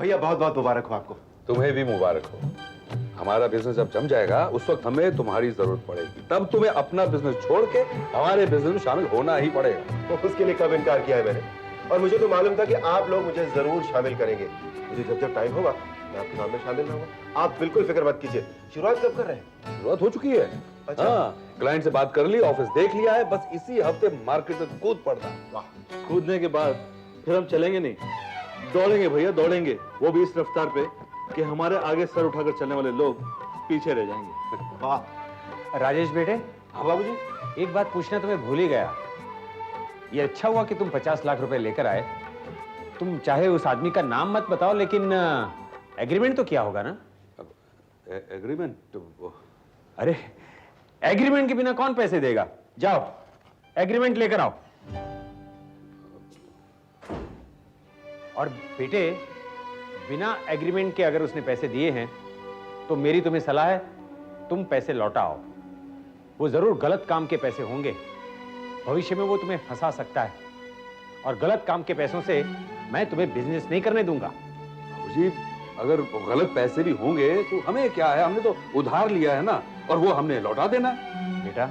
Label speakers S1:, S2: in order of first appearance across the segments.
S1: भैया बहुत बहुत मुबारक हो आपको।
S2: तुम्हें भी मुबारक हो। हमारा बिजनेस जब जम जाएगा उस वक्त हमें तुम्हारी जरूरत पड़ेगी, तब तुम्हें अपना बिजनेस छोड़ के हमारे बिजनेस में शामिल होना ही पड़ेगा।
S1: तो उसके लिए कब इनकार किया है मैंने, और मुझे तो मालूम था कि आप लोग मुझे जरूर शामिल करेंगे। मुझे जब जब टाइम होगा मैं आपके काम में शामिल रहूंगा। आप बिल्कुल फिक्र मत कीजिए। शुरुआत कब कर रहे हैं?
S2: शुरुआत हो चुकी है।
S1: अच्छा।
S2: हाँ, क्लाइंट से बात कर ली, ऑफिस देख लिया है, बस इसी हफ्ते मार्केट में कूद पड़ना।
S3: वाह। कूदने के बाद फिर हम चलेंगे नहीं, दौड़ेंगे भैया, दौड़ेंगे। वो भी इस रफ्तार पे कि हमारे आगे सर उठाकर चलने वाले लोग पीछे रह जाएंगे।
S1: वाह।
S4: राजेश बेटे,
S1: हाँ बाबूजी।
S4: एक बात पूछना तुम्हें भूल ही गया। ये अच्छा हुआ कि तुम 50 लाख रुपए लेकर आए। तुम चाहे उस आदमी का नाम मत बताओ, लेकिन एग्रीमेंट तो किया होगा ना?
S2: एग्रीमेंट तो
S4: अरे एग्रीमेंट के बिना कौन पैसे देगा? जाओ एग्रीमेंट लेकर आओ। और बेटे, बिना एग्रीमेंट के अगर उसने पैसे दिए हैं तो मेरी तुम्हें सलाह है, तुम पैसे लौटाओ। वो जरूर गलत काम के पैसे होंगे, भविष्य में वो तुम्हें फंसा सकता है, और गलत काम के पैसों से मैं तुम्हें बिजनेस नहीं करने दूंगा।
S2: जी, अगर गलत पैसे भी होंगे तो हमें क्या है, हमने तो उधार लिया है ना, और वो हमने लौटा देना।
S4: बेटा,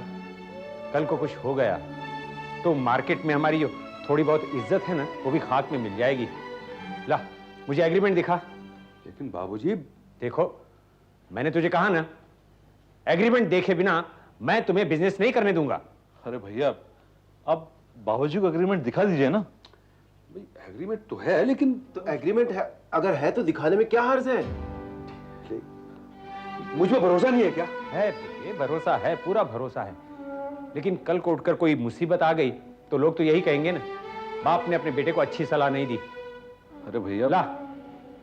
S4: कल को कुछ हो गया तो मार्केट में हमारी जो थोड़ी बहुत इज्जत है ना, वो भी खाक में मिल जाएगी। ला, मुझे एग्रीमेंट दिखा।
S2: लेकिन बाबूजी,
S4: देखो, मैंने तुझे कहा ना, एग्रीमेंट देखे बिना मैं तुम्हें बिजनेस नहीं करने दूंगा।
S3: अरे भैया, अब बाबूजी को एग्रीमेंट दिखा दीजिए ना।
S2: एग्रीमेंट तो है, लेकिन
S1: तो एग्रीमेंट है, अगर है तो दिखाने में क्या हर्ज है?
S2: मुझ पर भरोसा नहीं है क्या?
S4: है बेटे, भरोसा है, पूरा भरोसा है। लेकिन कल को उठकर कोई मुसीबत आ गई तो लोग तो यही कहेंगे ना, बाप ने अपने बेटे को अच्छी सलाह नहीं दी।
S3: अरे भैया,
S4: ला,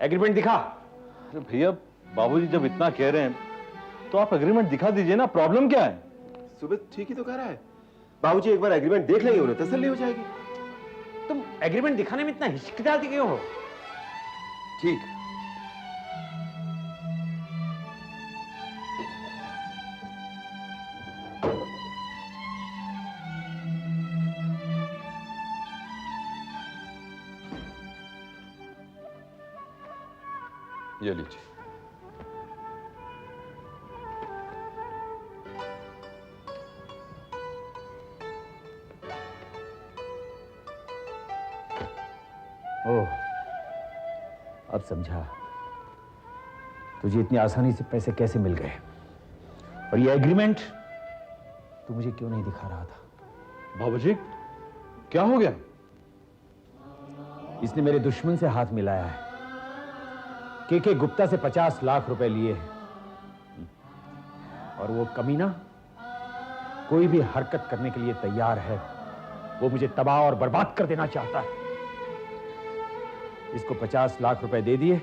S4: एग्रीमेंट दिखा।
S3: अरे भैया, बाबूजी जब इतना कह रहे हैं तो आप एग्रीमेंट दिखा दीजिए ना। प्रॉब्लम क्या है?
S1: सुमित ठीक ही तो कह रहा है। बाबूजी एक बार एग्रीमेंट देख लेंगे, उन्हें तसल्ली हो जाएगी।
S4: तुम एग्रीमेंट दिखाने में इतना हिचकिचाते क्यों हो?
S2: ठीक। ये लीजिए।
S4: ओह, अब समझा तुझे इतनी आसानी से पैसे कैसे मिल गए। और ये एग्रीमेंट तू मुझे क्यों नहीं दिखा रहा था?
S3: बाबूजी, क्या हो गया?
S4: इसने मेरे दुश्मन से हाथ मिलाया है। के गुप्ता से 50 लाख रुपए लिए हैं, और वो कमीना कोई भी हरकत करने के लिए तैयार है। वो मुझे तबाह और बर्बाद कर देना चाहता है। इसको 50 लाख रुपए दे दिए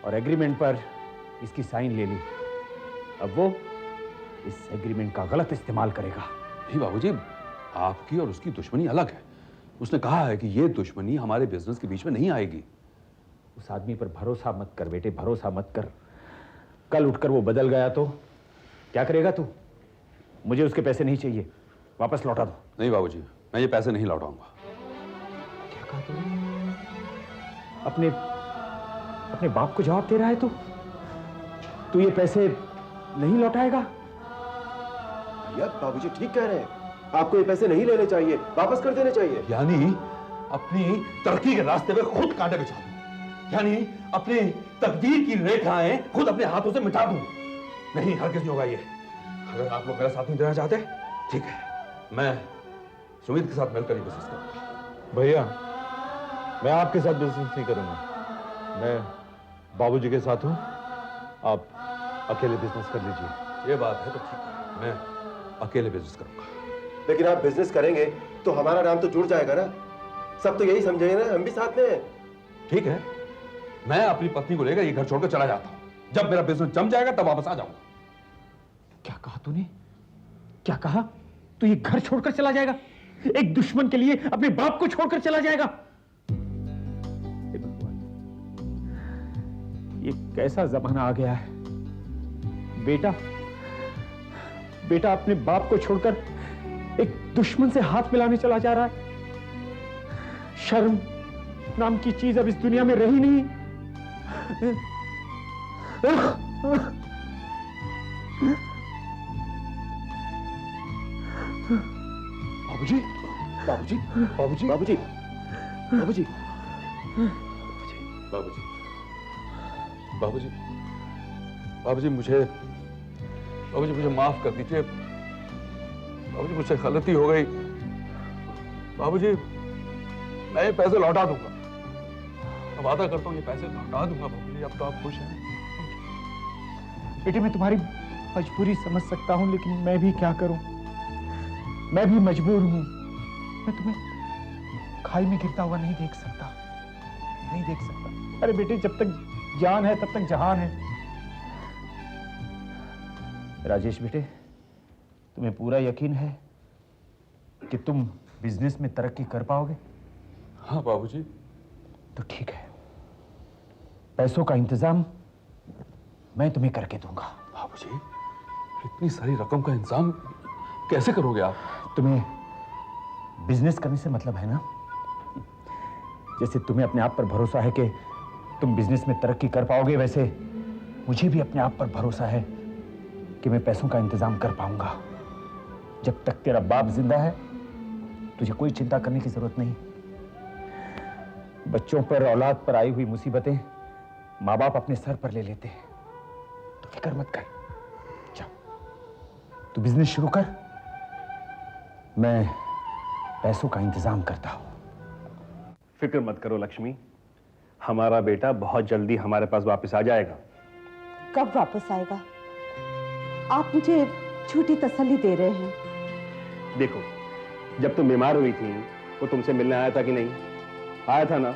S4: और एग्रीमेंट पर इसकी साइन ले ली। अब वो इस एग्रीमेंट का गलत इस्तेमाल करेगा।
S2: नहीं बाबूजी, आपकी और उसकी दुश्मनी अलग है। उसने कहा है कि ये दुश्मनी हमारे बिजनेस के बीच में नहीं आएगी।
S4: उस आदमी पर भरोसा मत कर बेटे, भरोसा मत कर। कल उठकर वो बदल गया तो क्या करेगा तू? मुझे उसके पैसे नहीं चाहिए, वापस लौटा दो।
S2: नहीं बाबूजी, मैं ये पैसे नहीं लौटाऊंगा।
S4: क्या कहा तूने? अपने बाप को जवाब दे रहा है तू? तू ये पैसे नहीं लौटाएगा?
S1: भैया, बाबूजी ठीक कह रहे हैं। आपको ये पैसे नहीं लेने चाहिए, वापस कर देने चाहिए।
S2: यानी अपनी तरक्की के रास्ते में खुद कांटे बिछा दूं, यानी अपनी तकदीर की रेखाएं खुद अपने हाथों से मिटा दूं। नहीं, हरगिज़ नहीं होगा ये। अगर आप लोग मेरा साथ नहीं देना चाहते, ठीक है, मैं सुमित के साथ मिलकर ही बिजनेस करूंगा।
S3: भैया, मैं आपके साथ बिजनेस नहीं करूंगा। मैं बाबूजी के साथ हूं, आप अकेले बिजनेस कर लीजिए।
S2: ये बात है तो ठीक है, मैं अकेले बिजनेस करूंगा।
S1: लेकिन आप बिजनेस करेंगे तो हमारा नाम तो जुड़ जाएगा ना। सब तो यही समझेंगे ना, हम भी साथ में हैं।
S2: ठीक है, मैं अपनी पत्नी को लेकर ये घर छोड़कर चला जाता हूं। जब मेरा बिजनेस जम जाएगा तब वापस आ जाऊंगा।
S4: क्या कहा तूने? क्या कहा? तू ये घर छोड़कर चला जाएगा? एक दुश्मन के लिए अपने बाप को छोड़कर चला जाएगा? हे भगवान, ये कैसा जमाना आ गया है। बेटा अपने बाप को छोड़कर एक दुश्मन से हाथ मिलाने चला जा रहा है। शर्म नाम की चीज अब इस दुनिया में रही नहीं।
S2: बाबूजी, बाबूजी, बाबूजी, बाबूजी, बाबूजी, बाबूजी, बाबूजी, बाबूजी मुझे माफ कर दीजिए। बाबूजी मुझसे गलती हो गई। बाबूजी मैं ये पैसे लौटा दूंगा। मैं वादा करता हूँ ये पैसे लौटा दूंगा बाबूजी। अब तो आप खुश हैं।
S5: बेटे मैं तुम्हारी मजबूरी समझ सकता हूँ, लेकिन मैं भी क्या करूं, मैं भी मजबूर हूं। मैं तुम्हें खाई में गिरता हुआ नहीं देख सकता, नहीं देख सकता। अरे बेटे जब तक जान है तब तक जहान है। राजेश बेटे, तुम्हें पूरा यकीन है कि तुम बिजनेस में तरक्की कर पाओगे?
S2: हाँ बाबूजी।
S5: तो ठीक है, पैसों का इंतजाम मैं तुम्हें करके दूंगा।
S2: बाबूजी इतनी सारी रकम का इंतजाम कैसे करोगे आप?
S5: तुम्हें बिजनेस करने से मतलब है ना? जैसे तुम्हें अपने आप पर भरोसा है कि तुम बिजनेस में तरक्की कर पाओगे, वैसे मुझे भी अपने आप पर भरोसा है कि मैं पैसों का इंतजाम कर पाऊंगा। जब तक तेरा बाप जिंदा है तुझे कोई चिंता करने की जरूरत नहीं। बच्चों पर, औलाद पर आई हुई मुसीबतें माँ बाप अपने सर पर ले लेते हैं, तो फिक्र मत कर। जा तू बिजनेस शुरू कर, मैं पैसों का इंतजाम करता हूं।
S6: फिक्र मत करो लक्ष्मी, हमारा बेटा बहुत जल्दी हमारे पास वापस आ जाएगा।
S7: कब वापस आएगा? आप मुझे झूठी तसल्ली दे रहे हैं।
S6: देखो, जब तुम बीमार हुई थी वो तुमसे मिलने आया था कि नहीं? आया था ना?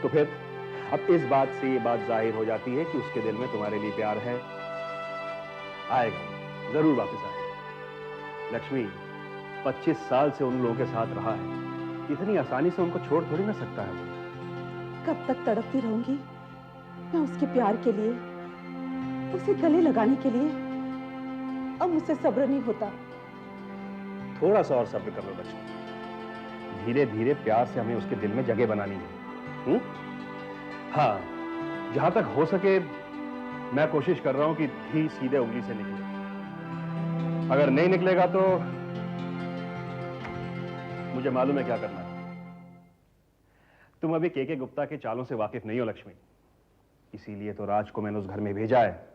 S6: तो फिर अब इस बात से ये बात जाहिर हो जाती है कि उसके दिल में तुम्हारे लिए प्यार है। आएगा, जरूर वापस आएगा। लक्ष्मी 25 साल से उन लोगों के साथ रहा है, इतनी आसानी से उनको छोड़ थोड़ी ना सकता है वो।
S7: कब तक तड़पती रहूंगी मैं उसके प्यार के लिए, उसे गले लगाने के लिए। अब मुझसे सब्र नहीं होता।
S6: थोड़ा सा और सब्र कर लो लक्ष्मी, धीरे धीरे प्यार से हमें उसके दिल में जगह बनानी है। हाँ, जहां तक हो सके मैं कोशिश कर रहा हूं कि घी सीधे उंगली से निकले। अगर नहीं निकलेगा तो मुझे मालूम है क्या करना है। तुम अभी के गुप्ता के चालों से वाकिफ नहीं हो लक्ष्मी, इसीलिए तो राज को मैंने उस घर में भेजा है।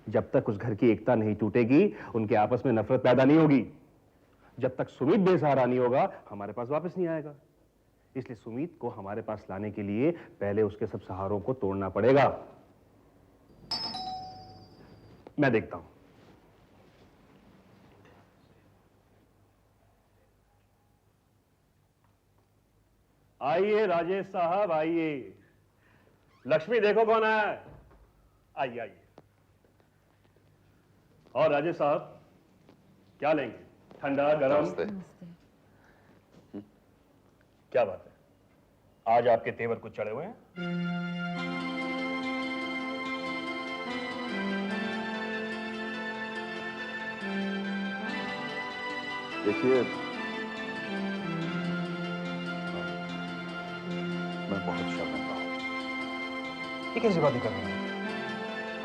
S6: जब तक उस घर की एकता नहीं टूटेगी, उनके आपस में नफरत पैदा नहीं होगी, जब तक सुमित बेसहारा नहीं होगा, हमारे पास वापस नहीं आएगा। इसलिए सुमित को हमारे पास लाने के लिए पहले उसके सब सहारों को तोड़ना पड़ेगा। मैं देखता हूं। आइए राजेश साहब, आइए। लक्ष्मी देखो कौन आया है। आइए आइए। और राजेश साहब क्या लेंगे? ठंडा, गरम? क्या बात है, आज आपके तेवर कुछ चढ़े हुए हैं?
S2: देखिए, मैं बहुत शर्मिंदा हूं।
S6: ये कैसी बातें कर रहे हैं?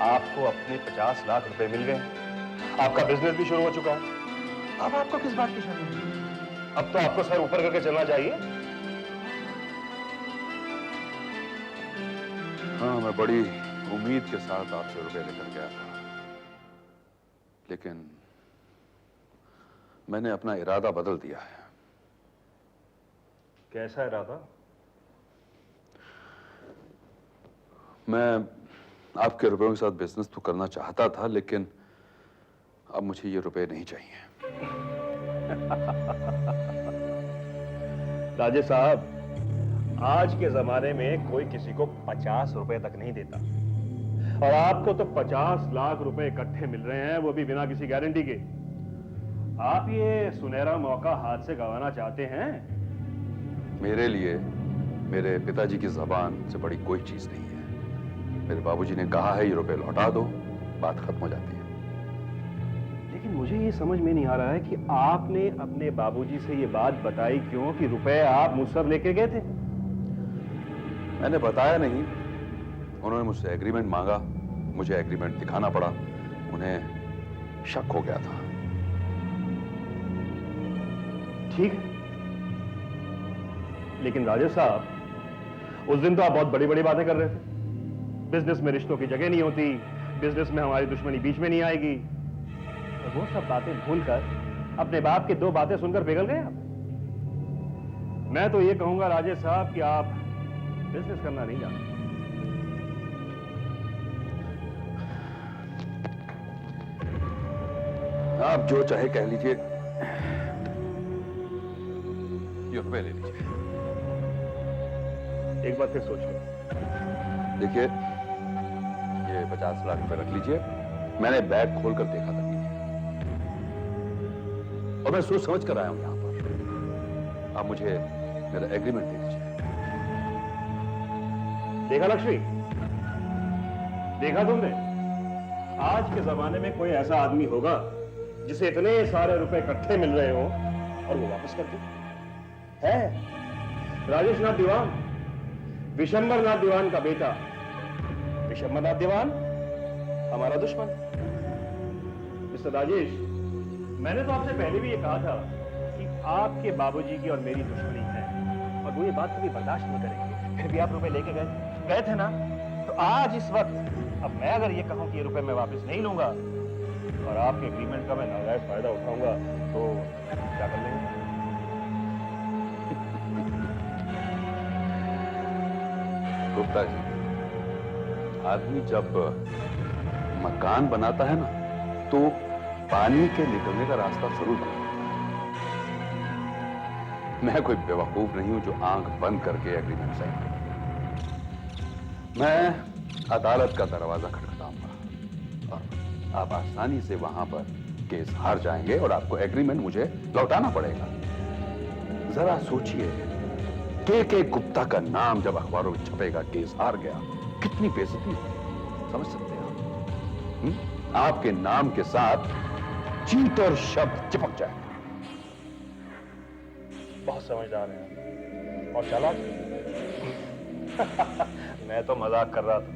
S6: आपको अपने 50 लाख रुपए मिल गए, आपका बिजनेस भी शुरू हो चुका है। अब आपको किस बात की शर्म है? अब तो आपको सर ऊपर करके चलना चाहिए।
S2: हाँ, मैं बड़ी उम्मीद के साथ आपसे रुपए लेकर गया था, लेकिन मैंने अपना इरादा बदल दिया है।
S6: कैसा इरादा?
S2: मैं आपके रुपयों के साथ बिजनेस तो करना चाहता था, लेकिन अब मुझे ये रुपए नहीं चाहिए।
S6: राजेश साहब, आज के जमाने में कोई किसी को 50 रुपए तक नहीं देता, और आपको तो 50 लाख रुपए इकट्ठे मिल रहे हैं, वो भी बिना किसी गारंटी के। आप ये सुनहरा मौका हाथ से गंवाना चाहते हैं?
S2: मेरे लिए मेरे पिताजी की जबान से बड़ी कोई चीज नहीं है। मेरे बाबूजी ने कहा है ये रुपए लौटा दो, बात खत्म हो जाती है।
S6: लेकिन मुझे ये समझ में नहीं आ रहा है कि आपने अपने बाबूजी से ये बात बताई क्यों कि रुपए आप मुझसे लेके गए थे?
S2: मैंने बताया नहीं, उन्होंने मुझसे एग्रीमेंट मांगा, मुझे एग्रीमेंट दिखाना पड़ा, उन्हें शक हो गया था।
S6: ठीक है, लेकिन राजेश साहब, उस दिन तो आप बहुत बड़ी बड़ी बातें कर रहे थे। बिजनेस में रिश्तों की जगह नहीं होती, बिजनेस में हमारी दुश्मनी बीच में नहीं आएगी। और वो सब बातें भूलकर अपने बाप की 2 बातें सुनकर पिघल गए आप। मैं तो ये कहूंगा राजेश साहब कि आप बिजनेस करना नहीं जानते।
S2: आप जो चाहे कह लीजिए, ये रुपए ले लीजिए।
S6: एक बार फिर सोच लो।
S2: देखिए, ये 50 लाख रुपए रख लीजिए। मैंने बैग खोलकर देखा था और मैं सोच समझ कर आया हूं यहां पर। आप मुझे मेरा एग्रीमेंट दे दीजिए।
S6: देखा लक्ष्मी, देखा तुमने? आज के जमाने में कोई ऐसा आदमी होगा जिसे इतने सारे रुपए इकट्ठे मिल रहे हो और वो वापस कर दे? है राजेश नाथ दीवान, विशंबर नाथ दीवान का बेटा। विशंबर नाथ दीवान हमारा दुश्मन। मिस्टर राजेश, मैंने तो आपसे पहले भी ये कहा था कि आपके बाबूजी की और मेरी दुश्मनी है और वो ये बात कभी बर्दाश्त नहीं करेंगे। फिर भी आप रुपए लेके गए थे ना? तो आज इस वक्त अब मैं अगर ये कहूं कि ये रुपए मैं वापस नहीं लूंगा और आपके एग्रीमेंट का मैं नाजायज फायदा उठाऊंगा तो क्या कर लेंगे?
S2: गुप्ता जी, आदमी जब मकान बनाता है ना तो पानी के निकलने का रास्ता जरूर बनाता है। मैं कोई बेवकूफ नहीं हूं जो आंख बंद करके एग्रीमेंट साइन करूं। मैं अदालत का दरवाजा खटखटाऊंगा और आप आसानी से वहां पर केस हार जाएंगे और आपको एग्रीमेंट मुझे लौटाना पड़ेगा। जरा सोचिए, के गुप्ता का नाम जब अखबारों में छपेगा, केस हार गया, कितनी बेइज्जती होगी, समझ सकते हैं आप? आपके नाम के साथ चीट और शब्द चिपक जाएगा।
S6: बहुत समझदार हैं और चालाक। मैं तो मजाक कर रहा था।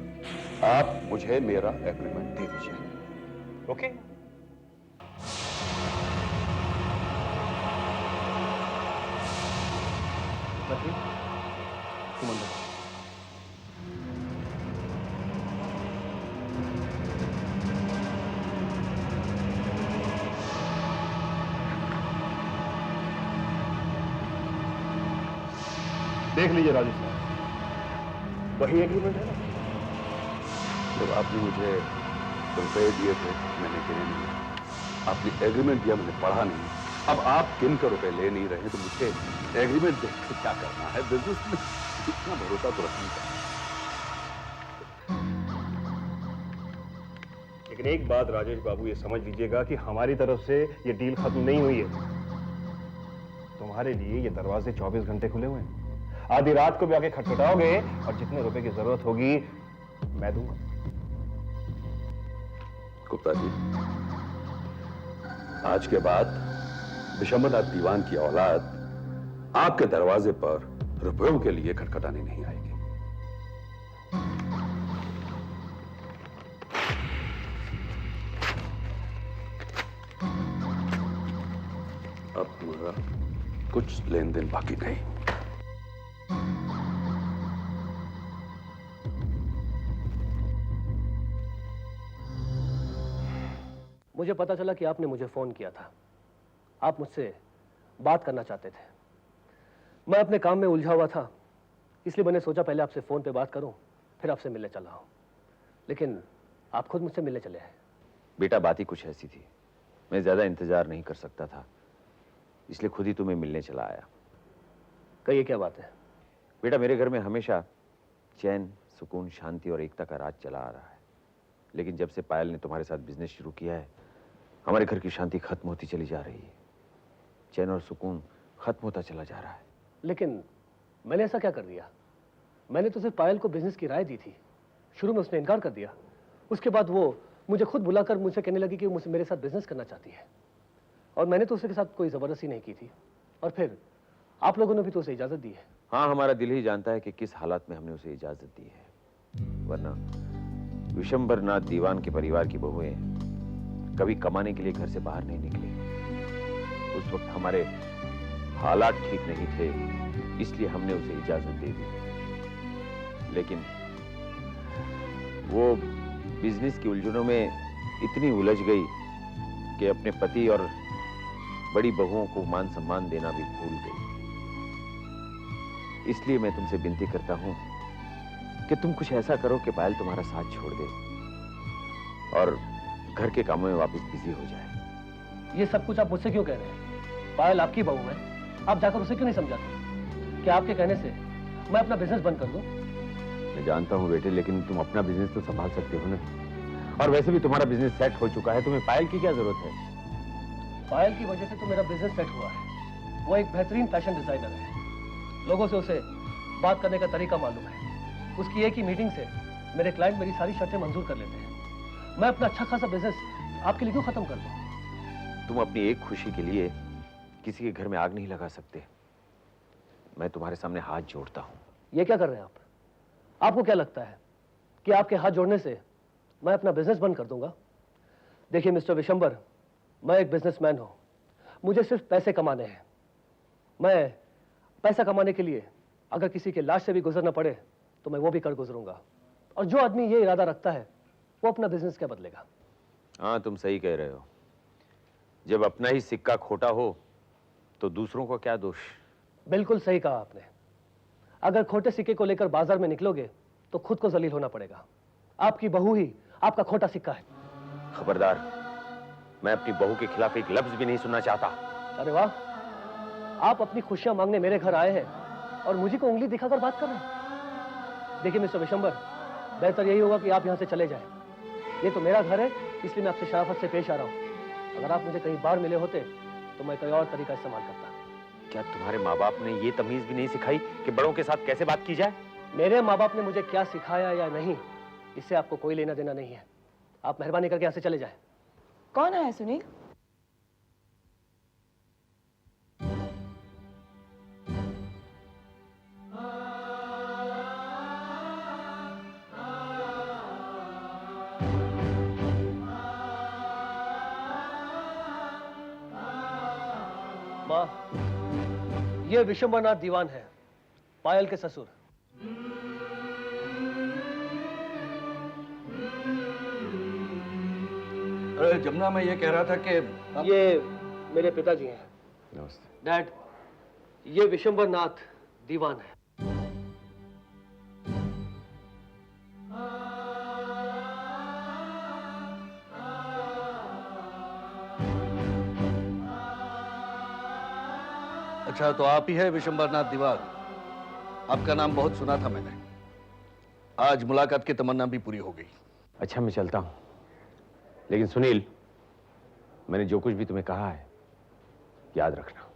S2: आप मुझे मेरा एग्रीमेंट दे दीजिए।
S6: ओके? तुम अंदर। देख लीजिए राजेश साहब, वही एग्रीमेंट है ना?
S2: जब आपने मुझे रुपए दिए थे मैंने गिने नहीं, आपने एग्रीमेंट दिया मैंने पढ़ा नहीं। अब आप किन का रुपए ले नहीं रहे तो मुझे एग्रीमेंट देख के क्या करना है? बिजनेस में इतना भरोसा तो रखने का।
S6: लेकिन एक बात राजेश बाबू ये समझ लीजिएगा कि हमारी तरफ से ये डील खत्म नहीं हुई है। तुम्हारे लिए ये दरवाजे 24 घंटे खुले हुए हैं। आधी रात को भी आके खटखटाओगे और जितने रुपए की जरूरत होगी मैं दूंगा।
S2: गुप्ता जी, आज के बाद विशंबरनाथ दीवान की औलाद आपके दरवाजे पर रुपयों के लिए खटखटाने नहीं आएगी। अब हमारा कुछ लेन देन बाकी नहीं।
S8: मुझे पता चला कि आपने मुझे फोन किया था। आप मुझसे बात करना चाहते थे। मैं अपने काम में उलझा हुआ था, इसलिए मैंने सोचा पहले आपसे फोन पे बात करूं, फिर आपसे मिलने चला हूं। लेकिन आप खुद मुझसे मिलने चले हैं।
S5: बेटा, बात ही कुछ ऐसी थी, मैं ज्यादा इंतजार नहीं कर सकता था, इसलिए खुद ही तुम्हें मिलने चला आया।
S8: कहिए क्या बात है?
S5: बेटा, मेरे घर में हमेशा चैन, सुकून, शांति और एकता का राज चला आ रहा है, लेकिन जब से पायल ने तुम्हारे साथ बिजनेस शुरू किया है, हमारे घर की शांति खत्म होती चली जा रही है। चैन और सुकून खत्म होता चला जा रहा है।
S8: लेकिन मैंने ऐसा क्या कर दिया? मैंने तो सिर्फ पायल को बिजनेस की राय दी थी। शुरू में उसने इनकार कर दिया, उसके बाद वो मुझे खुद बुलाकर मुझसे कहने लगी कि मुझसे मेरे साथ बिजनेस करना चाहती है, और मैंने तो उसके साथ कोई जबरदस्ती नहीं की थी। और फिर आप लोगों ने भी तो उसे इजाजत दी है।
S5: हाँ, हमारा दिल ही जानता है कि किस हालात में हमने उसे इजाजत दी है।
S9: वरना विशंबर नाथ दीवान के परिवार की बहुएं कभी कमाने के लिए घर से बाहर नहीं निकली। उस वक्त हमारे हालात ठीक नहीं थे, इसलिए हमने उसे इजाजत दे दी। लेकिन वो बिजनेस की उलझनों में इतनी उलझ गई कि अपने पति और बड़ी बहुओं को मान सम्मान देना भी भूल गई। इसलिए मैं तुमसे विनती करता हूं कि तुम कुछ ऐसा करो कि पायल तुम्हारा साथ छोड़ दे और घर के कामों में वापस बिजी हो जाए।
S8: ये सब कुछ आप मुझसे क्यों कह रहे हैं? पायल आपकी बहू है, आप जाकर उसे क्यों नहीं समझाते कि आपके कहने से मैं अपना बिजनेस बंद कर दूं?
S9: मैं जानता हूं बेटे, लेकिन तुम अपना बिजनेस तो संभाल सकते हो ना। और वैसे भी तुम्हारा बिजनेस सेट हो चुका है, तुम्हें पायल की क्या जरूरत है?
S8: पायल की वजह से तो मेरा बिजनेस सेट हुआ है। वो एक बेहतरीन फैशन डिजाइनर है, लोगों से उसे बात करने का तरीका मालूम है। उसकी एक ही मीटिंग से मेरे क्लाइंट मेरी सारी शर्तें मंजूर कर लेते हैं। मैं अपना अच्छा खासा बिजनेस आपके लिए क्यों खत्म कर दूं?
S9: तुम अपनी एक खुशी के लिए किसी के घर में आग नहीं लगा सकते। मैं तुम्हारे सामने हाथ जोड़ता हूं।
S8: ये क्या कर रहे हैं आप? आपको क्या लगता है कि आपके हाथ जोड़ने से मैं अपना बिजनेस बंद कर दूंगा? देखिए मिस्टर विशंबर, मैं एक बिजनेसमैन हूं, मुझे सिर्फ पैसे कमाने हैं। मैं पैसा कमाने के लिए अगर किसी के लाश से भी गुजरना पड़े तो मैं वो भी कर गुजरूंगा। और जो आदमी ये इरादा रखता है वो अपना बिजनेस क्या बदलेगा?
S9: हाँ, तुम सही कह रहे हो। जब अपना ही सिक्का खोटा हो तो दूसरों को क्या दोष?
S8: बिल्कुल सही कहा आपने। अगर खोटे सिक्के को लेकर बाजार में निकलोगे तो खुद को जलील होना पड़ेगा। आपकी बहू ही आपका खोटा सिक्का है।
S9: खबरदार, मैं अपनी बहू के खिलाफ एक लफ्ज भी नहीं सुनना चाहता।
S8: अरे वाह, आप अपनी खुशियां मांगने मेरे घर आए हैं और मुझे को उंगली दिखाकर बात कर रहे हैं। देखिए मिस्टर विशंबर, बेहतर यही होगा कि आप यहां से चले जाएं। ये तो मेरा घर है, इसलिए मैं आपसे शराफत से पेश आ रहा हूं। अगर आप मुझे कहीं बाहर मिले होते तो मैं कोई और तरीका इस्तेमाल करता।
S9: क्या तुम्हारे माँ बाप ने ये तमीज भी नहीं सिखाई कि बड़ों के साथ कैसे बात की जाए?
S8: मेरे माँ बाप ने मुझे क्या सिखाया या नहीं, इससे आपको कोई लेना देना नहीं है। आप मेहरबानी करके यहाँ से चले जाएं।
S7: कौन है सुनील?
S8: माँ, ये विशंबरनाथ दीवान है, पायल के ससुर।
S2: अरे जमुना, मैं ये कह रहा था कि
S8: ये मेरे पिताजी हैं।
S9: नमस्ते।
S8: डैड, ये विशंबरनाथ दीवान है।
S2: अच्छा, तो आप ही है विशंबरनाथ दीवान? आपका नाम बहुत सुना था मैंने। आज मुलाकात की तमन्ना भी पूरी हो गई।
S9: अच्छा, मैं चलता हूं, लेकिन सुनील, मैंने जो कुछ भी तुम्हें कहा है याद रखना।